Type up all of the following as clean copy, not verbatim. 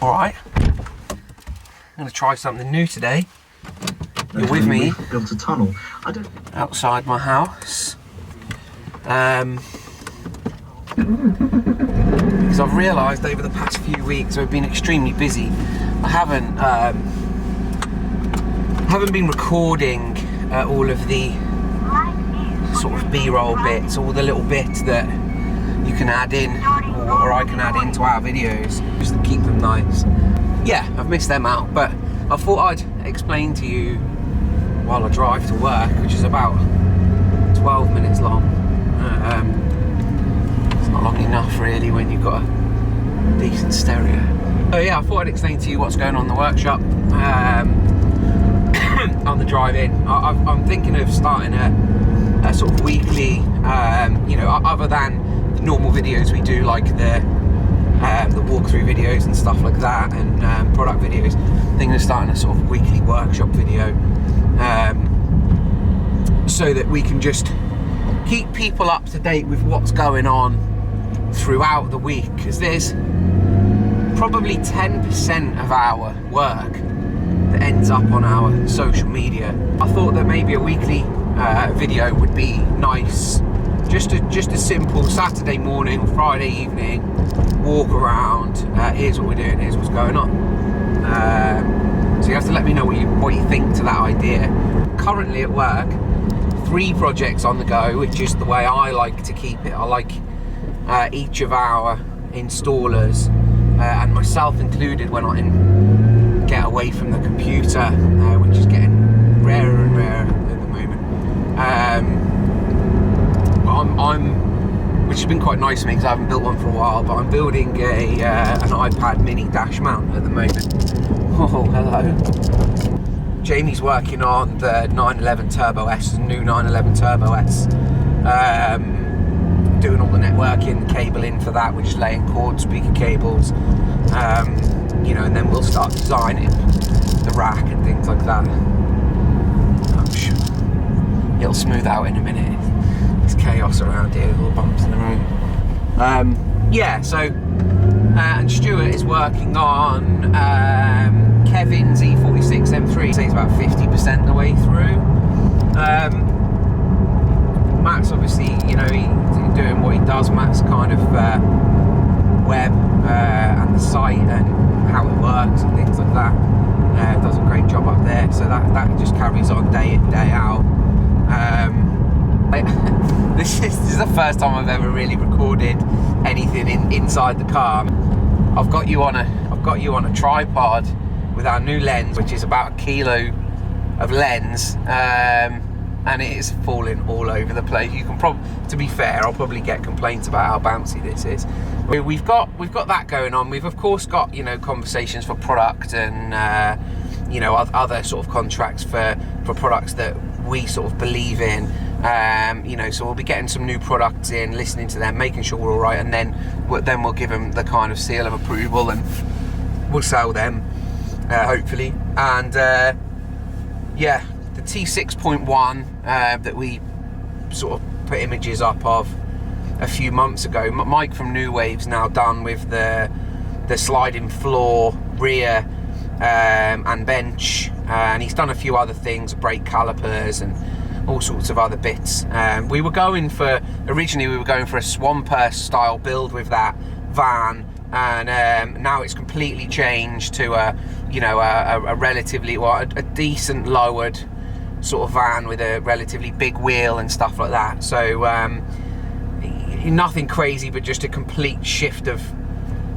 Alright, I'm going to try something new today. You're with me. Built a tunnel. Outside my house. Because I've realised over the past few weeks I've been extremely busy. I haven't been recording all of the sort of B-roll bits, all the little bits that you can add in, or I can add into our videos, just to keep them nice. Yeah, I've missed them out, but I thought I'd explain to you while I drive to work, which is about 12 minutes long. It's not long enough really when you've got a decent stereo. So yeah, I thought I'd explain to you what's going on in the workshop on the drive-in. I'm thinking of starting a sort of weekly, you know, other than the normal videos we do, like the walkthrough videos and stuff like that, and product videos. I'm thinking of starting a sort of weekly workshop video, so that we can just keep people up to date with what's going on throughout the week, because there's probably 10% of our work that ends up on our social media. I thought that maybe a weekly video would be nice, just a simple Saturday morning or Friday evening walk around. Here's what we're doing, here's what's going on. So you have to let me know what you think to that idea. Currently at work, 3 projects on the go, which is the way I like to keep it. I like each of our installers, and myself included, when I get away from the computer, which is getting rarer and rarer at the moment. Which has been quite nice for me because I haven't built one for a while, but I'm building an iPad mini dash mount at the moment. Oh, hello. Jamie's working on the 911 Turbo S, the new 911 Turbo S. Doing all the networking, the cabling for that, we're just laying cord speaker cables, you know, and then we'll start designing the rack and things like that. It'll smooth out in a minute. There's chaos around here, little bumps in the road. Yeah, so, and Stuart is working on Kevin's E46 M3, so he's about 50% the way through. Matt's obviously, you know, he's doing what he does. Matt's kind of web and the site and how it works and things like that. Does a great job up there, so that just carries on day in, day out. This is the first time I've ever really recorded anything inside the car. I've got you on a tripod with our new lens, which is about 1 kilo of lens, and it is falling all over the place. You can probably, to be fair, I'll probably get complaints about how bouncy this is. We've got that going on. We've of course got, you know, conversations for product and you know, other sort of contracts for products that we sort of believe in. You know, so we'll be getting some new products in, listening to them, making sure we're all right, and then we'll give them the kind of seal of approval, and we'll sell them, hopefully. And yeah, the T6.1 that we sort of put images up of a few months ago. Mike from New Wave's now done with the sliding floor, rear and bench, and he's done a few other things, brake calipers and all sorts of other bits. Originally we were going for a Swamper style build with that van, and now it's completely changed to a relatively, a decent lowered sort of van with a relatively big wheel and stuff like that. So nothing crazy, but just a complete shift of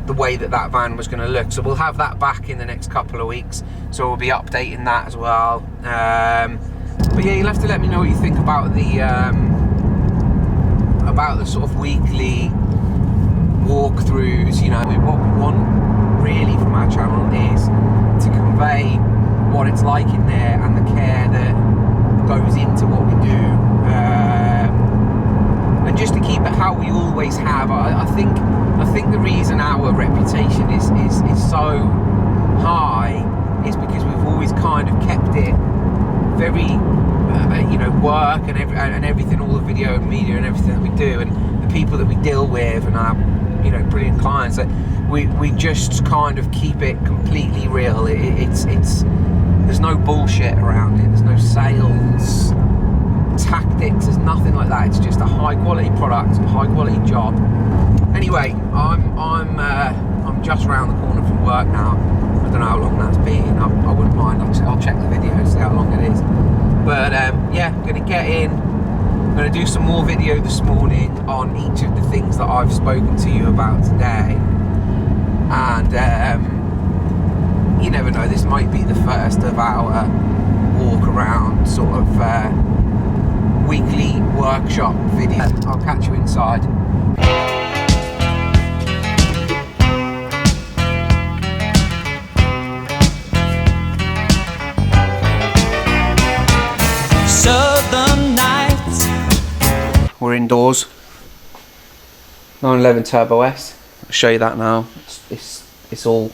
the way that van was going to look. So we'll have that back in the next couple of weeks, so we'll be updating that as well. But yeah, you'll have to let me know what you think about the sort of weekly walkthroughs. You know, what we want really from our channel is to convey what it's like in there and the care that goes into what we do, and just to keep it how we always have. I think the reason our reputation is so high is because we've always kind of kept it very you know, work and everything, all the video and media and everything that we do, and the people that we deal with, and our, you know, brilliant clients, that we just kind of keep it completely real. It's there's no bullshit around it. There's no sales tactics. There's nothing like that. It's just a high quality product, a high quality job. Anyway, I'm just around the corner from work now. I don't know how long that's been. I wouldn't mind. I'll check the video, see how long it is. But yeah, I'm gonna get in. I'm gonna do some more video this morning on each of the things that I've spoken to you about today. And you never know, this might be the first of our walk around sort of weekly workshop video. I'll catch you inside. Southern nights. We're indoors. 911 Turbo S. I'll show you that now. It's all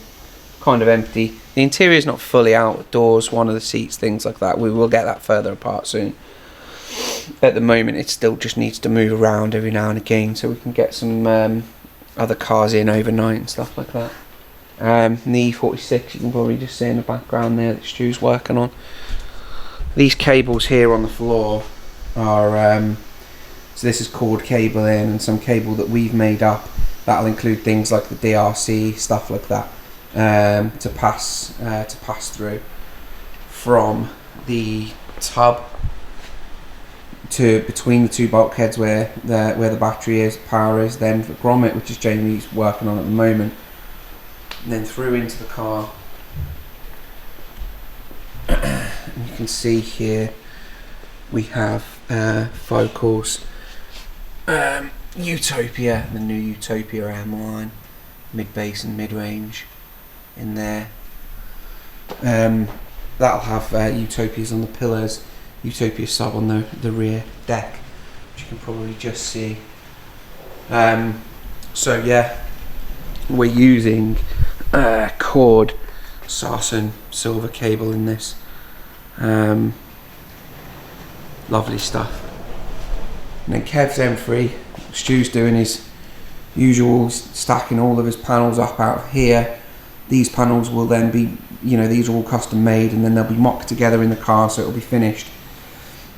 kind of empty. The interior is not fully out. Doors, one of the seats, things like that. We will get that further apart soon. At the moment, it still just needs to move around every now and again, so we can get some other cars in overnight and stuff like that. The E46, you can probably just see in the background there that Stu's working on. These cables here on the floor are so this is cord cable in, and some cable that we've made up. That'll include things like the DRC, stuff like that, to pass through from the tub to between the two bulkheads where the battery is, power is, then the grommet, which is Jamie's working on at the moment, and then through into the car. And you can see here we have Focals, Utopia, the new Utopia M line, mid-bass and mid-range in there. That'll have Utopias on the pillars, Utopia sub on the rear deck, which you can probably just see. So yeah, we're using cord Sarsen silver cable in this. Lovely stuff. And then Kev's M3, Stu's doing his usual, stacking all of his panels up out of here. These panels will then be, these are all custom made, and then they'll be mocked together in the car, so it'll be finished.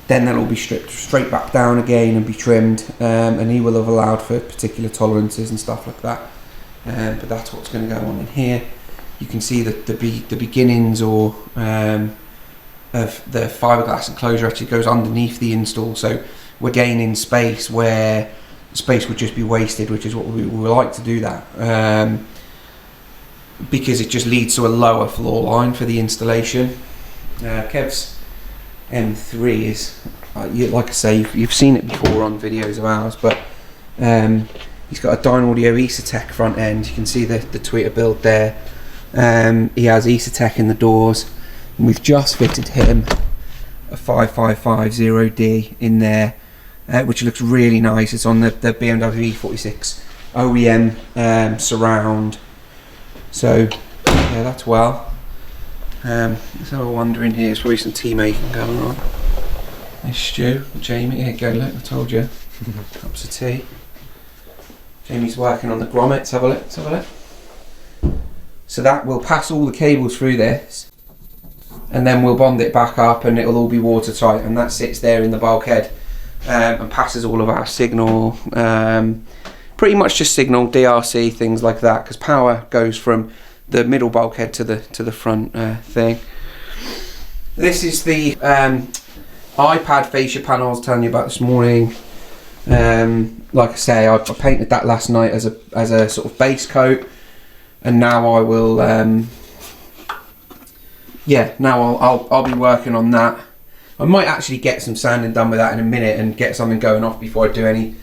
Then they'll all be stripped straight back down again and be trimmed, and he will have allowed for particular tolerances and stuff like that. But that's what's going to go on in here. You can see that the beginnings of the fiberglass enclosure actually goes underneath the install, so we're gaining space where space would just be wasted, which is what we like to do that, because it just leads to a lower floor line for the installation. Kev's M3 is, like I say, you've seen it before on videos of ours, but he's got a Dynaudio Isotech front end. You can see the tweeter build there. He has Isotech in the doors, and we've just fitted him a 5550D in there, which looks really nice. It's on the BMW E46 OEM surround. So yeah, that's well. Let's have a wander in here. There's probably some tea making going on. There's Stu, Jamie. Here you go, look, I told you. Cups of tea. Jamie's working on the grommet. Let's have a look. Let's have a look. So that will pass all the cables through this, and then we'll bond it back up, and it'll all be watertight, and that sits there in the bulkhead and passes all of our signal, pretty much just signal, DRC, things like that, because power goes from the middle bulkhead to the front thing. This is the iPad fascia panel I was telling you about this morning. Like I say, I painted that last night as a sort of base coat, and now I will I'll be working on that. I might actually get some sanding done with that in a minute and get something going off before I do any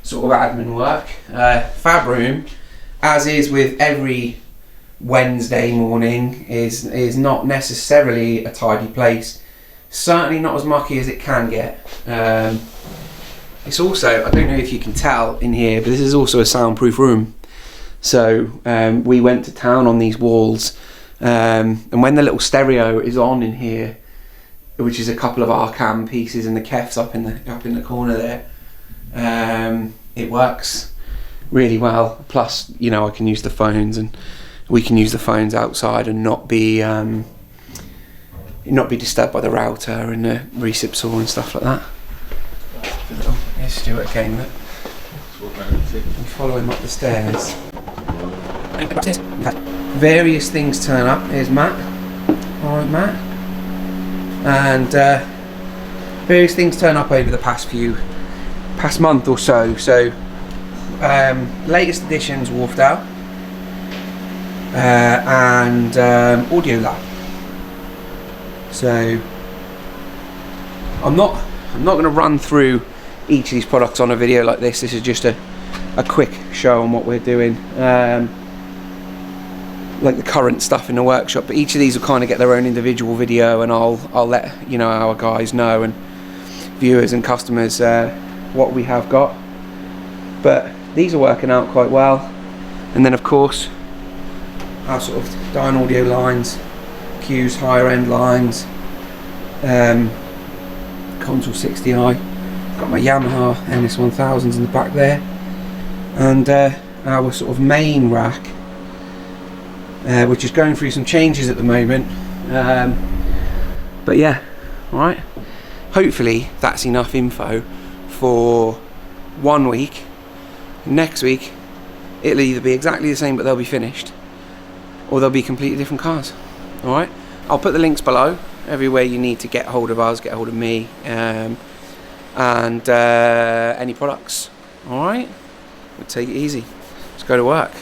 sort of admin work. Fab room, as is with every Wednesday morning, is not necessarily a tidy place. Certainly not as mucky as it can get. It's also, I don't know if you can tell in here, but this is also a soundproof room. So we went to town on these walls, and when the little stereo is on in here, which is a couple of Arcam pieces and the Kef's up in the corner there, it works really well. Plus, you know, I can use the phones, and we can use the phones outside and not be disturbed by the router and the recip saw and stuff like that. Here's Stuart again. Look. We follow him up the stairs. Various things turn up. Here's Matt. All right, Matt. And various things turn up over the past month or so. So latest editions Wharfed Out and Audio Lab. So I'm not going to run through each of these products on a video like this. This is just a quick show on what we're doing, like the current stuff in the workshop. But each of these will kind of get their own individual video, and I'll let, you know, our guys know, and viewers and customers, what we have got. But these are working out quite well. And then of course our sort of Dyne Audio lines, Q's higher end lines, Console 60i, got my Yamaha NS1000s in the back there, and our sort of main rack, which is going through some changes at the moment. But yeah, alright, hopefully that's enough info for 1 week. Next week it'll either be exactly the same but they'll be finished, or they'll be completely different cars. Alright, I'll put the links below everywhere you need to get hold of us, get hold of me, and any products. Alright, we'll take it easy. Let's go to work.